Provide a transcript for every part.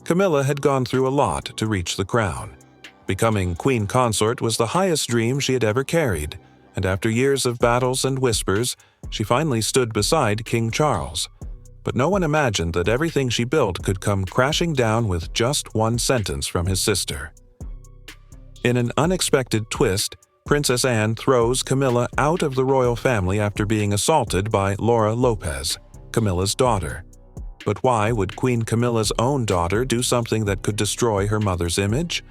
Camilla had gone through a lot to reach the crown. Becoming queen consort was the highest dream she had ever carried, and after years of battles and whispers, she finally stood beside King Charles. But no one imagined that everything she built could come crashing down with just one sentence from his sister. In an unexpected twist, Princess Anne throws Camilla out of the royal family after being assaulted by Laura Lopez, Camilla's daughter. But why would Queen Camilla's own daughter do something that could destroy her mother's image?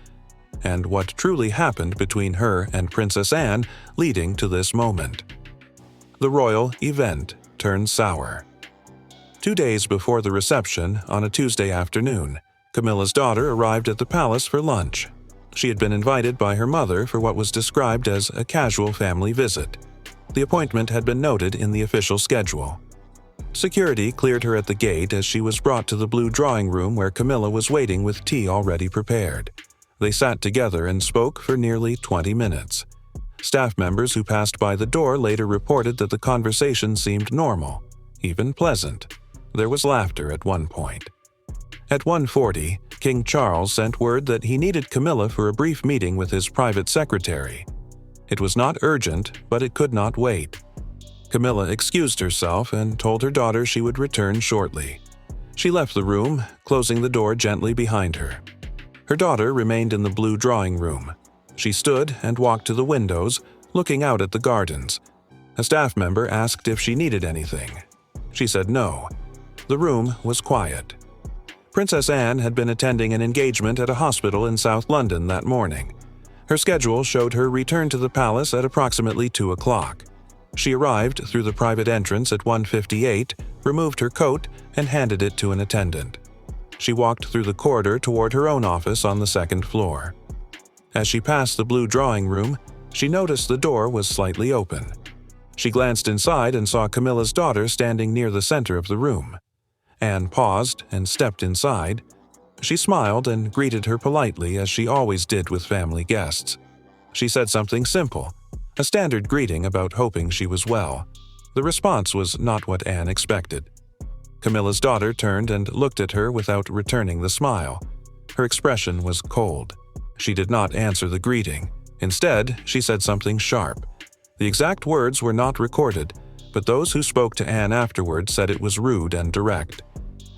And what truly happened between her and Princess Anne leading to this moment? The royal event turned sour. 2 days before the reception, on a Tuesday afternoon, Camilla's daughter arrived at the palace for lunch. She had been invited by her mother for what was described as a casual family visit. The appointment had been noted in the official schedule. Security cleared her at the gate as she was brought to the blue drawing room where Camilla was waiting with tea already prepared. They sat together and spoke for nearly 20 minutes. Staff members who passed by the door later reported that the conversation seemed normal, even pleasant. There was laughter at one point. At 1:40, King Charles sent word that he needed Camilla for a brief meeting with his private secretary. It was not urgent, but it could not wait. Camilla excused herself and told her daughter she would return shortly. She left the room, closing the door gently behind her. Her daughter remained in the blue drawing room. She stood and walked to the windows, looking out at the gardens. A staff member asked if she needed anything. She said no. The room was quiet. Princess Anne had been attending an engagement at a hospital in South London that morning. Her schedule showed her return to the palace at approximately 2 o'clock. She arrived through the private entrance at 1:58, removed her coat, and handed it to an attendant. She walked through the corridor toward her own office on the second floor. As she passed the blue drawing room, she noticed the door was slightly open. She glanced inside and saw Camilla's daughter standing near the center of the room. Anne paused and stepped inside. She smiled and greeted her politely as she always did with family guests. She said something simple, a standard greeting about hoping she was well. The response was not what Anne expected. Camilla's daughter turned and looked at her without returning the smile. Her expression was cold. She did not answer the greeting. Instead, she said something sharp. The exact words were not recorded, but those who spoke to Anne afterward said it was rude and direct.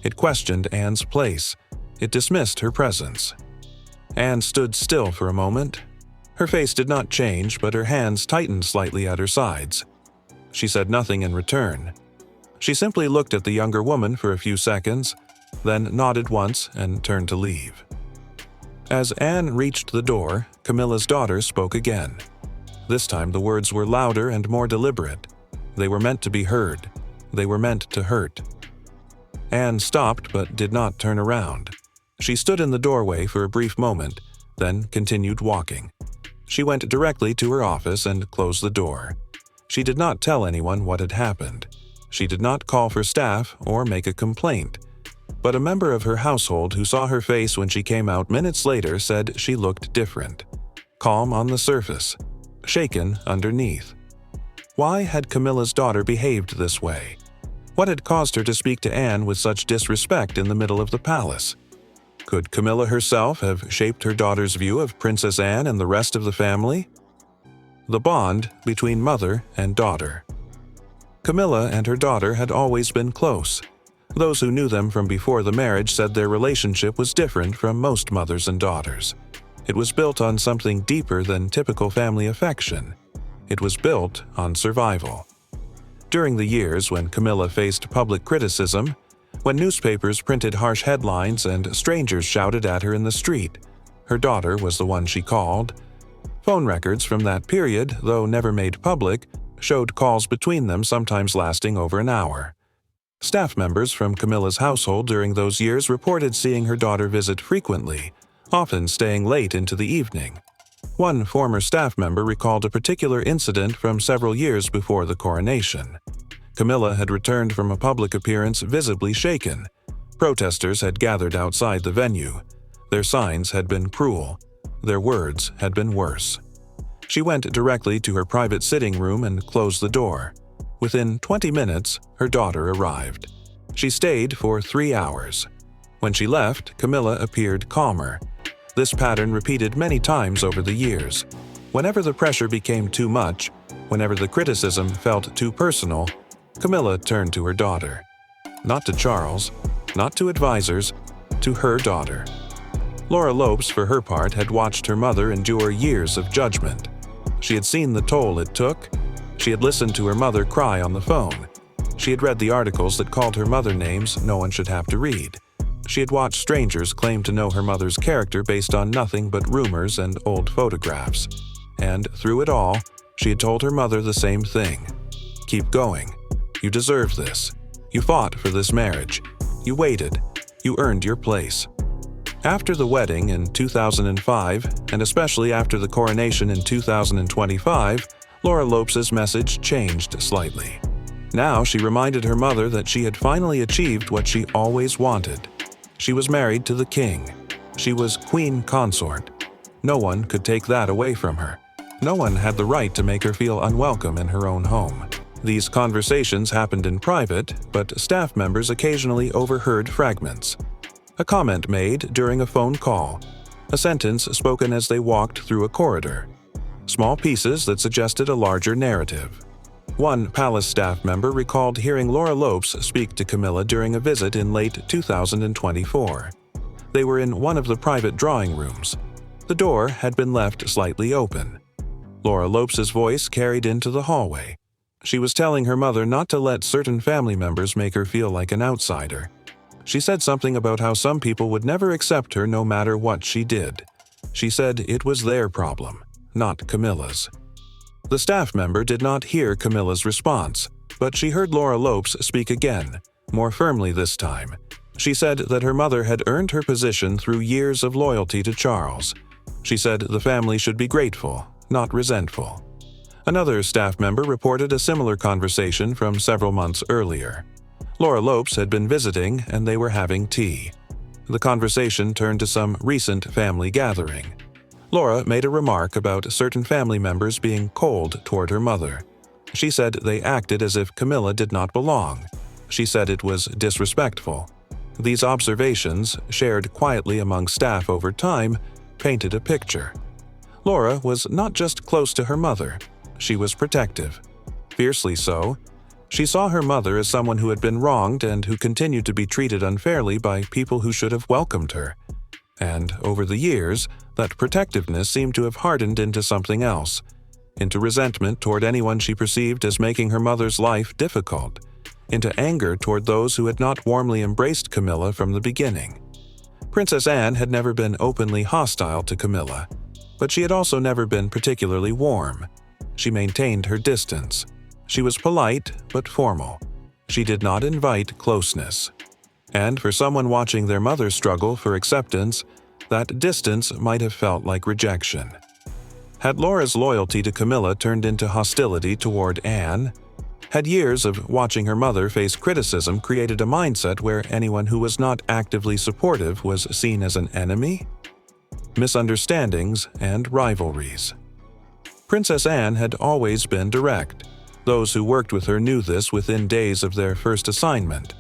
It questioned Anne's place. It dismissed her presence. Anne stood still for a moment. Her face did not change, but her hands tightened slightly at her sides. She said nothing in return. She simply looked at the younger woman for a few seconds, then nodded once and turned to leave. As Anne reached the door, Camilla's daughter spoke again. This time the words were louder and more deliberate. They were meant to be heard. They were meant to hurt. Anne stopped but did not turn around. She stood in the doorway for a brief moment, then continued walking. She went directly to her office and closed the door. She did not tell anyone what had happened. She did not call for staff or make a complaint. But a member of her household who saw her face when she came out minutes later said she looked different. Calm on the surface, shaken underneath. Why had Camilla's daughter behaved this way? What had caused her to speak to Anne with such disrespect in the middle of the palace? Could Camilla herself have shaped her daughter's view of Princess Anne and the rest of the family? The bond between mother and daughter. Camilla and her daughter had always been close. Those who knew them from before the marriage said their relationship was different from most mothers and daughters. It was built on something deeper than typical family affection. It was built on survival. During the years when Camilla faced public criticism, when newspapers printed harsh headlines and strangers shouted at her in the street, her daughter was the one she called. Phone records from that period, though never made public, showed calls between them sometimes lasting over an hour. Staff members from Camilla's household during those years reported seeing her daughter visit frequently, often staying late into the evening. One former staff member recalled a particular incident from several years before the coronation. Camilla had returned from a public appearance visibly shaken. Protesters had gathered outside the venue. Their signs had been cruel. Their words had been worse. She went directly to her private sitting room and closed the door. Within 20 minutes, her daughter arrived. She stayed for 3 hours. When she left, Camilla appeared calmer. This pattern repeated many times over the years. Whenever the pressure became too much, whenever the criticism felt too personal, Camilla turned to her daughter. Not to Charles, not to advisors, to her daughter. Laura Lopes, for her part, had watched her mother endure years of judgment. She had seen the toll it took. She had listened to her mother cry on the phone. She had read the articles that called her mother names no one should have to read. She had watched strangers claim to know her mother's character based on nothing but rumors and old photographs. And through it all, she had told her mother the same thing. Keep going. You deserve this. You fought for this marriage. You waited. You earned your place. After the wedding in 2005, and especially after the coronation in 2025, Laura Lopes' message changed slightly. Now she reminded her mother that she had finally achieved what she always wanted. She was married to the king. She was queen consort. No one could take that away from her. No one had the right to make her feel unwelcome in her own home. These conversations happened in private, but staff members occasionally overheard fragments. A comment made during a phone call. A sentence spoken as they walked through a corridor. Small pieces that suggested a larger narrative. One palace staff member recalled hearing Laura Lopes speak to Camilla during a visit in late 2024. They were in one of the private drawing rooms. The door had been left slightly open. Laura Lopes' voice carried into the hallway. She was telling her mother not to let certain family members make her feel like an outsider. She said something about how some people would never accept her no matter what she did. She said it was their problem, not Camilla's. The staff member did not hear Camilla's response, but she heard Laura Lopes speak again, more firmly this time. She said that her mother had earned her position through years of loyalty to Charles. She said the family should be grateful, not resentful. Another staff member reported a similar conversation from several months earlier. Laura Lopes had been visiting and they were having tea. The conversation turned to some recent family gathering. Laura made a remark about certain family members being cold toward her mother. She said they acted as if Camilla did not belong. She said it was disrespectful. These observations, shared quietly among staff over time, painted a picture. Laura was not just close to her mother. She was protective. Fiercely so. She saw her mother as someone who had been wronged and who continued to be treated unfairly by people who should have welcomed her. And over the years, that protectiveness seemed to have hardened into something else, into resentment toward anyone she perceived as making her mother's life difficult, into anger toward those who had not warmly embraced Camilla from the beginning. Princess Anne had never been openly hostile to Camilla, but she had also never been particularly warm. She maintained her distance. She was polite but formal. She did not invite closeness. And for someone watching their mother struggle for acceptance, that distance might have felt like rejection. Had Laura's loyalty to Camilla turned into hostility toward Anne? Had years of watching her mother face criticism created a mindset where anyone who was not actively supportive was seen as an enemy? Misunderstandings and rivalries. Princess Anne had always been direct. Those who worked with her knew this within days of their first assignment.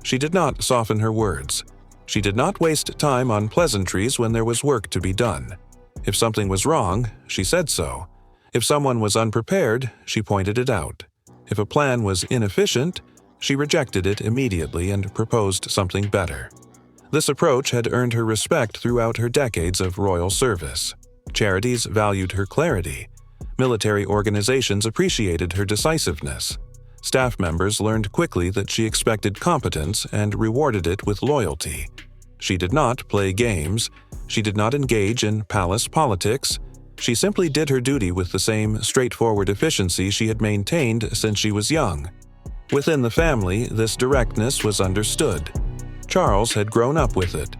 She did not soften her words. She did not waste time on pleasantries when there was work to be done. If something was wrong, she said so. If someone was unprepared, she pointed it out. If a plan was inefficient, she rejected it immediately and proposed something better. This approach had earned her respect throughout her decades of royal service. Charities valued her clarity. Military organizations appreciated her decisiveness. Staff members learned quickly that she expected competence and rewarded it with loyalty. She did not play games. She did not engage in palace politics. She simply did her duty with the same straightforward efficiency she had maintained since she was young. Within the family, this directness was understood. Charles had grown up with it.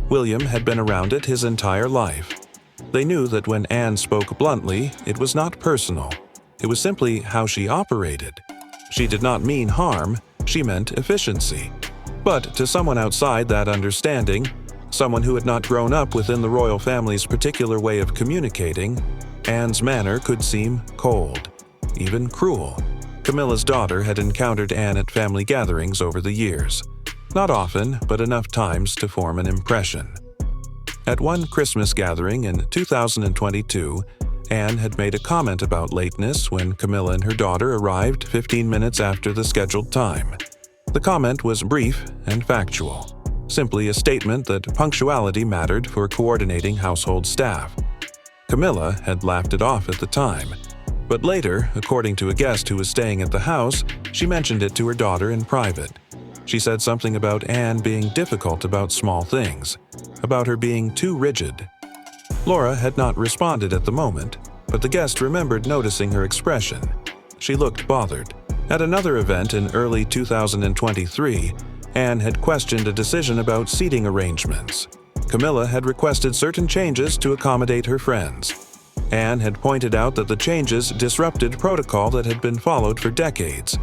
William had been around it his entire life. They knew that when Anne spoke bluntly, it was not personal. It was simply how she operated. She did not mean harm, she meant efficiency. But to someone outside that understanding, someone who had not grown up within the royal family's particular way of communicating, Anne's manner could seem cold, even cruel. Camilla's daughter had encountered Anne at family gatherings over the years. Not often, but enough times to form an impression. At one Christmas gathering in 2022, Anne had made a comment about lateness when Camilla and her daughter arrived 15 minutes after the scheduled time. The comment was brief and factual, simply a statement that punctuality mattered for coordinating household staff. Camilla had laughed it off at the time, but later, according to a guest who was staying at the house, she mentioned it to her daughter in private. She said something about Anne being difficult about small things, about her being too rigid. Laura had not responded at the moment, but the guest remembered noticing her expression. She looked bothered. At another event in early 2023, Anne had questioned a decision about seating arrangements. Camilla had requested certain changes to accommodate her friends. Anne had pointed out that the changes disrupted protocol that had been followed for decades.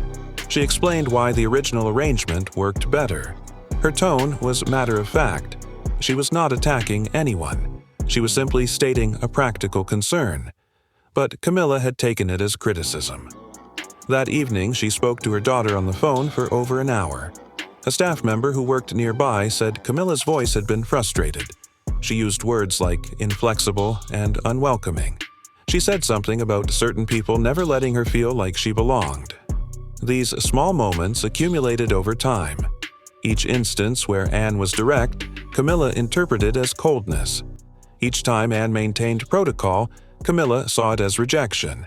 She explained why the original arrangement worked better. Her tone was matter-of-fact. She was not attacking anyone. She was simply stating a practical concern. But Camilla had taken it as criticism. That evening, she spoke to her daughter on the phone for over an hour. A staff member who worked nearby said Camilla's voice had been frustrated. She used words like inflexible and unwelcoming. She said something about certain people never letting her feel like she belonged. These small moments accumulated over time. Each instance where Anne was direct, Camilla interpreted as coldness. Each time Anne maintained protocol, Camilla saw it as rejection.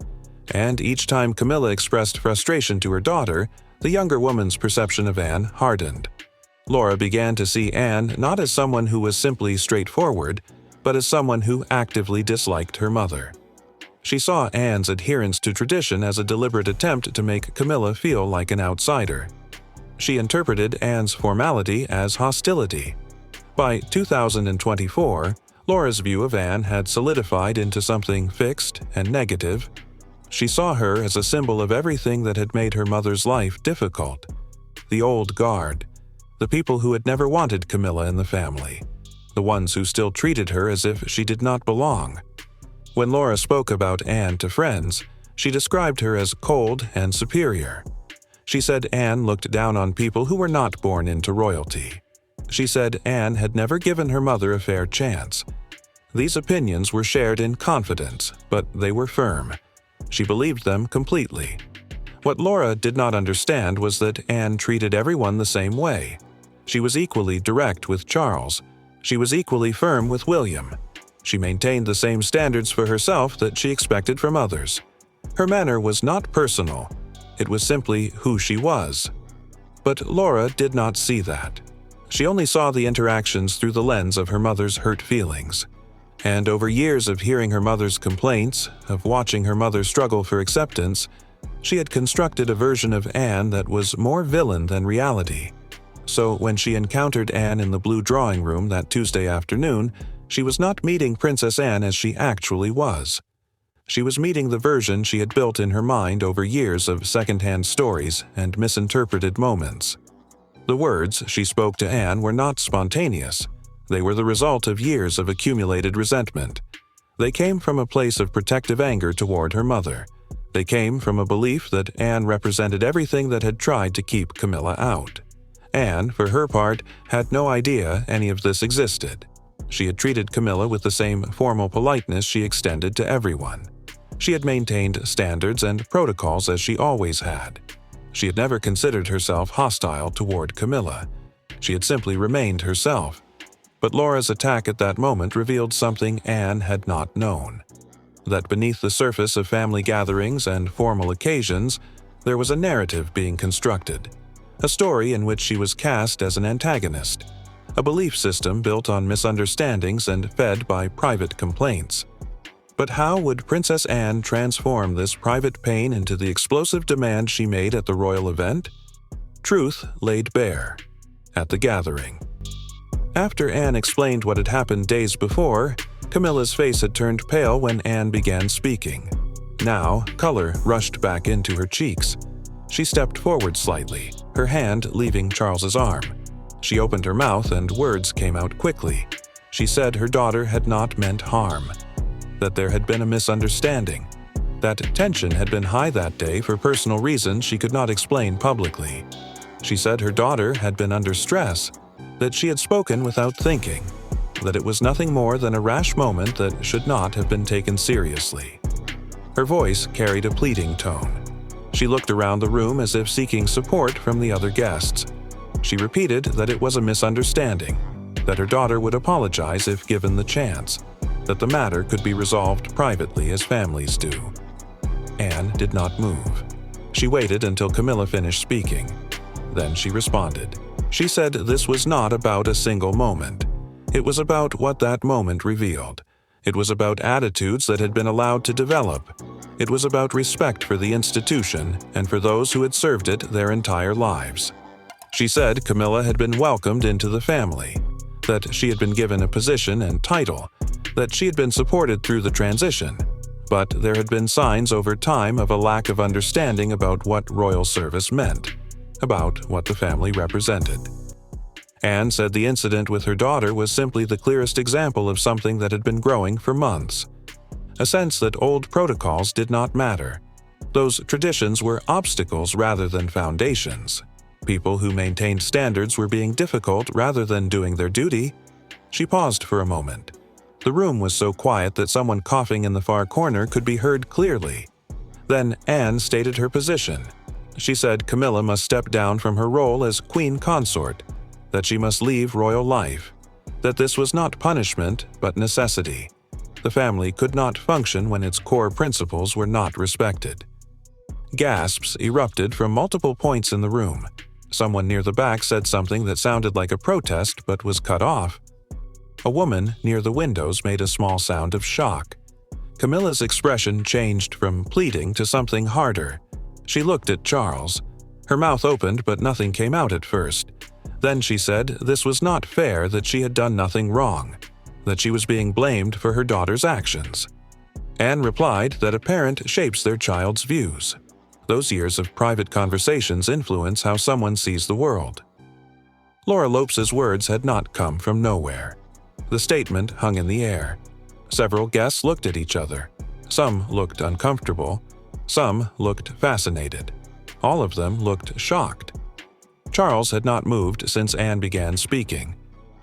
And each time Camilla expressed frustration to her daughter, the younger woman's perception of Anne hardened. Laura began to see Anne not as someone who was simply straightforward, but as someone who actively disliked her mother. She saw Anne's adherence to tradition as a deliberate attempt to make Camilla feel like an outsider. She interpreted Anne's formality as hostility. By 2024, Laura's view of Anne had solidified into something fixed and negative. She saw her as a symbol of everything that had made her mother's life difficult. The old guard, the people who had never wanted Camilla in the family, the ones who still treated her as if she did not belong. When Laura spoke about Anne to friends, she described her as cold and superior. She said Anne looked down on people who were not born into royalty. She said Anne had never given her mother a fair chance. These opinions were shared in confidence, but they were firm. She believed them completely. What Laura did not understand was that Anne treated everyone the same way. She was equally direct with Charles. She was equally firm with William. She maintained the same standards for herself that she expected from others. Her manner was not personal. It was simply who she was. But Laura did not see that. She only saw the interactions through the lens of her mother's hurt feelings. And over years of hearing her mother's complaints, of watching her mother struggle for acceptance, she had constructed a version of Anne that was more villain than reality. So when she encountered Anne in the blue drawing room that Tuesday afternoon, she was not meeting Princess Anne as she actually was. She was meeting the version she had built in her mind over years of secondhand stories and misinterpreted moments. The words she spoke to Anne were not spontaneous. They were the result of years of accumulated resentment. They came from a place of protective anger toward her mother. They came from a belief that Anne represented everything that had tried to keep Camilla out. Anne, for her part, had no idea any of this existed. She had treated Camilla with the same formal politeness she extended to everyone. She had maintained standards and protocols as she always had. She had never considered herself hostile toward Camilla. She had simply remained herself. But Laura's attack at that moment revealed something Anne had not known. That beneath the surface of family gatherings and formal occasions, there was a narrative being constructed. A story in which she was cast as an antagonist. A belief system built on misunderstandings and fed by private complaints. But how would Princess Anne transform this private pain into the explosive demand she made at the royal event? Truth laid bare. At the gathering. After Anne explained what had happened days before, Camilla's face had turned pale when Anne began speaking. Now, color rushed back into her cheeks. She stepped forward slightly, her hand leaving Charles's arm. She opened her mouth and words came out quickly. She said her daughter had not meant harm, that there had been a misunderstanding, that tension had been high that day for personal reasons she could not explain publicly. She said her daughter had been under stress, that she had spoken without thinking, that it was nothing more than a rash moment that should not have been taken seriously. Her voice carried a pleading tone. She looked around the room as if seeking support from the other guests. She repeated that it was a misunderstanding, that her daughter would apologize if given the chance, that the matter could be resolved privately as families do. Anne did not move. She waited until Camilla finished speaking. Then she responded. She said this was not about a single moment. It was about what that moment revealed. It was about attitudes that had been allowed to develop. It was about respect for the institution and for those who had served it their entire lives. She said Camilla had been welcomed into the family, that she had been given a position and title, that she had been supported through the transition, but there had been signs over time of a lack of understanding about what royal service meant, about what the family represented. Anne said the incident with her daughter was simply the clearest example of something that had been growing for months. A sense that old protocols did not matter. Those traditions were obstacles rather than foundations. People who maintained standards were being difficult rather than doing their duty. She paused for a moment. The room was so quiet that someone coughing in the far corner could be heard clearly. Then Anne stated her position. She said Camilla must step down from her role as queen consort, that she must leave royal life, that this was not punishment but necessity. The family could not function when its core principles were not respected. Gasps erupted from multiple points in the room. Someone near the back said something that sounded like a protest but was cut off. A woman near the windows made a small sound of shock. Camilla's expression changed from pleading to something harder. She looked at Charles. Her mouth opened but nothing came out at first. Then she said this was not fair, that she had done nothing wrong, that she was being blamed for her daughter's actions. Anne replied that a parent shapes their child's views. Those years of private conversations influence how someone sees the world. Laura Lopes's words had not come from nowhere. The statement hung in the air. Several guests looked at each other. Some looked uncomfortable. Some looked fascinated. All of them looked shocked. Charles had not moved since Anne began speaking.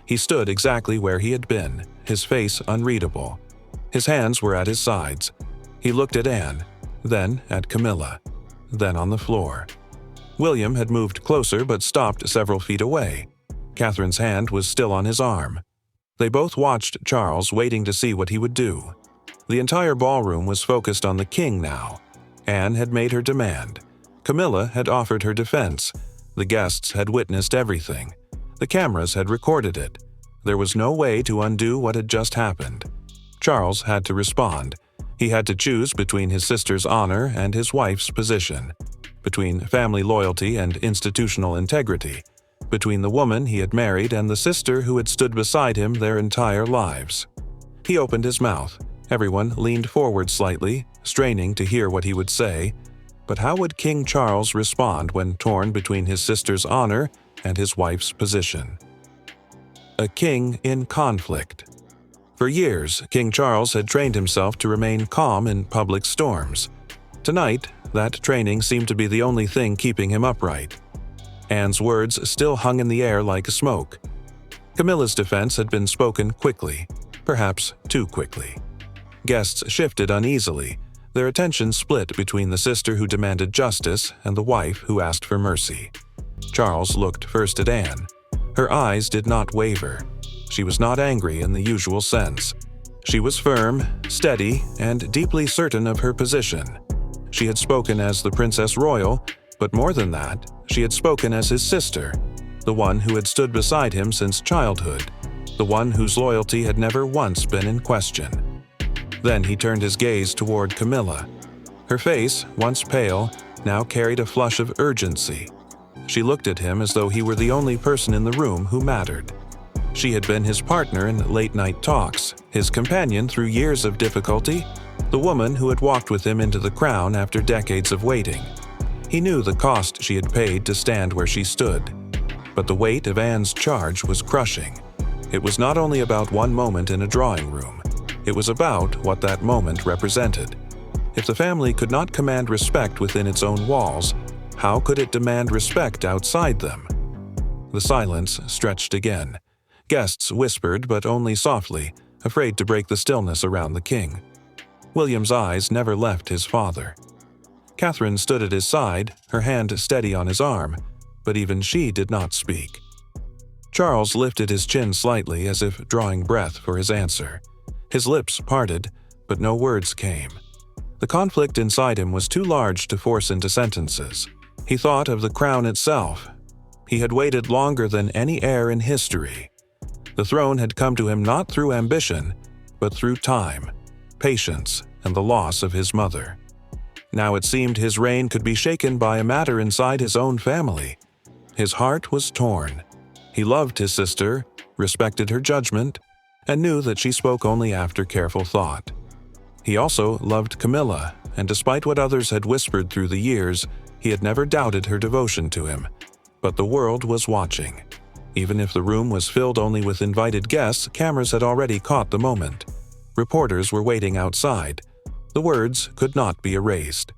He stood exactly where he had been, his face unreadable. His hands were at his sides. He looked at Anne, then at Camilla, then on the floor. William had moved closer but stopped several feet away. Catherine's hand was still on his arm. They both watched Charles, waiting to see what he would do. The entire ballroom was focused on the king now. Anne had made her demand. Camilla had offered her defense. The guests had witnessed everything. The cameras had recorded it. There was no way to undo what had just happened. Charles had to respond. He had to choose between his sister's honor and his wife's position, between family loyalty and institutional integrity, between the woman he had married and the sister who had stood beside him their entire lives. He opened his mouth. Everyone leaned forward slightly, straining to hear what he would say. But how would King Charles respond when torn between his sister's honor and his wife's position? A king in conflict. For years, King Charles had trained himself to remain calm in public storms. Tonight, that training seemed to be the only thing keeping him upright. Anne's words still hung in the air like smoke. Camilla's defense had been spoken quickly, perhaps too quickly. Guests shifted uneasily, their attention split between the sister who demanded justice and the wife who asked for mercy. Charles looked first at Anne. Her eyes did not waver. She was not angry in the usual sense. She was firm, steady, and deeply certain of her position. She had spoken as the Princess Royal, but more than that, she had spoken as his sister, the one who had stood beside him since childhood, the one whose loyalty had never once been in question. Then he turned his gaze toward Camilla. Her face, once pale, now carried a flush of urgency. She looked at him as though he were the only person in the room who mattered. She had been his partner in late-night talks, his companion through years of difficulty, the woman who had walked with him into the crown after decades of waiting. He knew the cost she had paid to stand where she stood. But the weight of Anne's charge was crushing. It was not only about one moment in a drawing room. It was about what that moment represented. If the family could not command respect within its own walls, How could it demand respect outside them? The silence stretched again. Guests whispered, but only softly, afraid to break the stillness around the king. William's eyes never left his father. Catherine stood at his side, her hand steady on his arm, but even she did not speak. Charles lifted his chin slightly as if drawing breath for his answer. His lips parted, but no words came. The conflict inside him was too large to force into sentences. He thought of the crown itself. He had waited longer than any heir in history. The throne had come to him not through ambition, but through time, patience, and the loss of his mother. Now it seemed his reign could be shaken by a matter inside his own family. His heart was torn. He loved his sister, respected her judgment, and knew that she spoke only after careful thought. He also loved Camilla, and despite what others had whispered through the years, he had never doubted her devotion to him. But the world was watching. Even if the room was filled only with invited guests, cameras had already caught the moment. Reporters were waiting outside. The words could not be erased.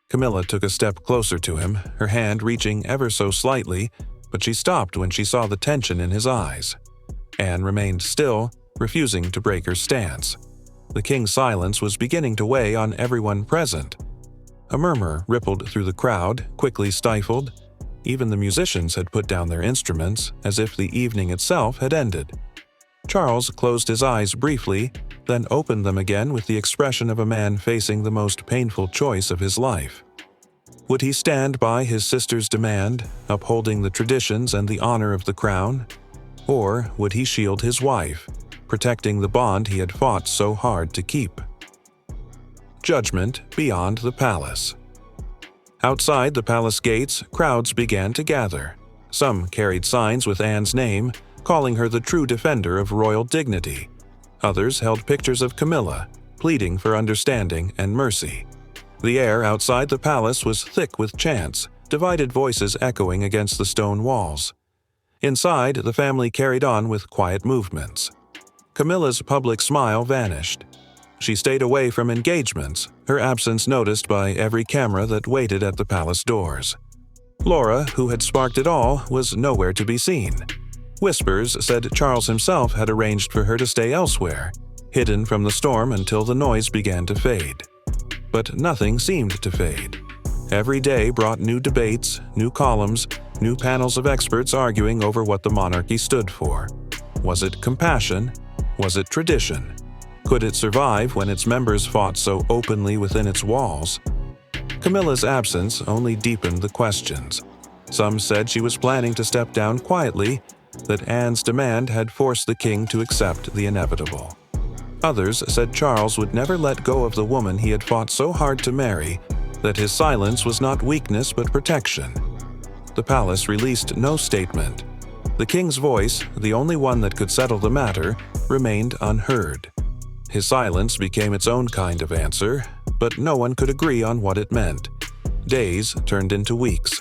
Camilla took a step closer to him, her hand reaching ever so slightly, but she stopped when she saw the tension in his eyes. Anne remained still, refusing to break her stance. The king's silence was beginning to weigh on everyone present. A murmur rippled through the crowd, quickly stifled. Even the musicians had put down their instruments, as if the evening itself had ended. Charles closed his eyes briefly, then opened them again with the expression of a man facing the most painful choice of his life. Would he stand by his sister's demand, upholding the traditions and the honor of the crown? Or would he shield his wife, protecting the bond he had fought so hard to keep? Judgment beyond the palace. Outside the palace gates, crowds began to gather. Some carried signs with Anne's name, calling her the true defender of royal dignity. Others held pictures of Camilla, pleading for understanding and mercy. The air outside the palace was thick with chants, divided voices echoing against the stone walls. Inside, the family carried on with quiet movements. Camilla's public smile vanished. She stayed away from engagements, her absence noticed by every camera that waited at the palace doors. Laura, who had sparked it all, was nowhere to be seen. Whispers said Charles himself had arranged for her to stay elsewhere, hidden from the storm until the noise began to fade. But nothing seemed to fade. Every day brought new debates, new columns, new panels of experts arguing over what the monarchy stood for. Was it compassion? Was it tradition? Could it survive when its members fought so openly within its walls? Camilla's absence only deepened the questions. Some said she was planning to step down quietly, that Anne's demand had forced the king to accept the inevitable. Others said Charles would never let go of the woman he had fought so hard to marry, that his silence was not weakness but protection. The palace released no statement. The king's voice, the only one that could settle the matter, remained unheard. His silence became its own kind of answer, but no one could agree on what it meant. Days turned into weeks.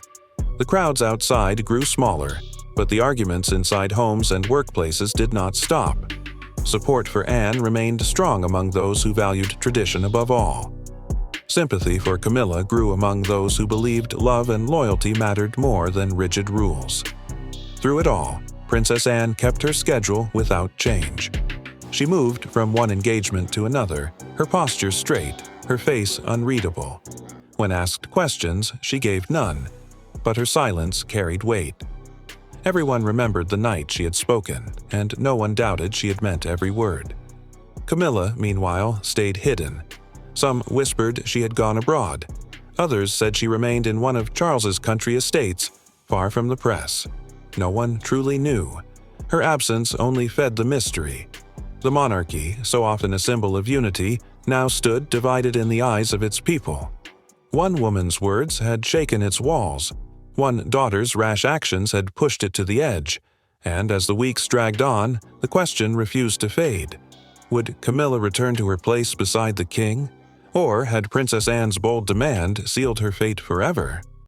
The crowds outside grew smaller, but the arguments inside homes and workplaces did not stop. Support for Anne remained strong among those who valued tradition above all. Sympathy for Camilla grew among those who believed love and loyalty mattered more than rigid rules. Through it all, Princess Anne kept her schedule without change. She moved from one engagement to another, her posture straight, her face unreadable. When asked questions, she gave none, but her silence carried weight. Everyone remembered the night she had spoken, and no one doubted she had meant every word. Camilla, meanwhile, stayed hidden. Some whispered she had gone abroad. Others said she remained in one of Charles's country estates, far from the press. No one truly knew. Her absence only fed the mystery. The monarchy, so often a symbol of unity, now stood divided in the eyes of its people. One woman's words had shaken its walls. One daughter's rash actions had pushed it to the edge, and as the weeks dragged on, the question refused to fade. Would Camilla return to her place beside the king? Or had Princess Anne's bold demand sealed her fate forever?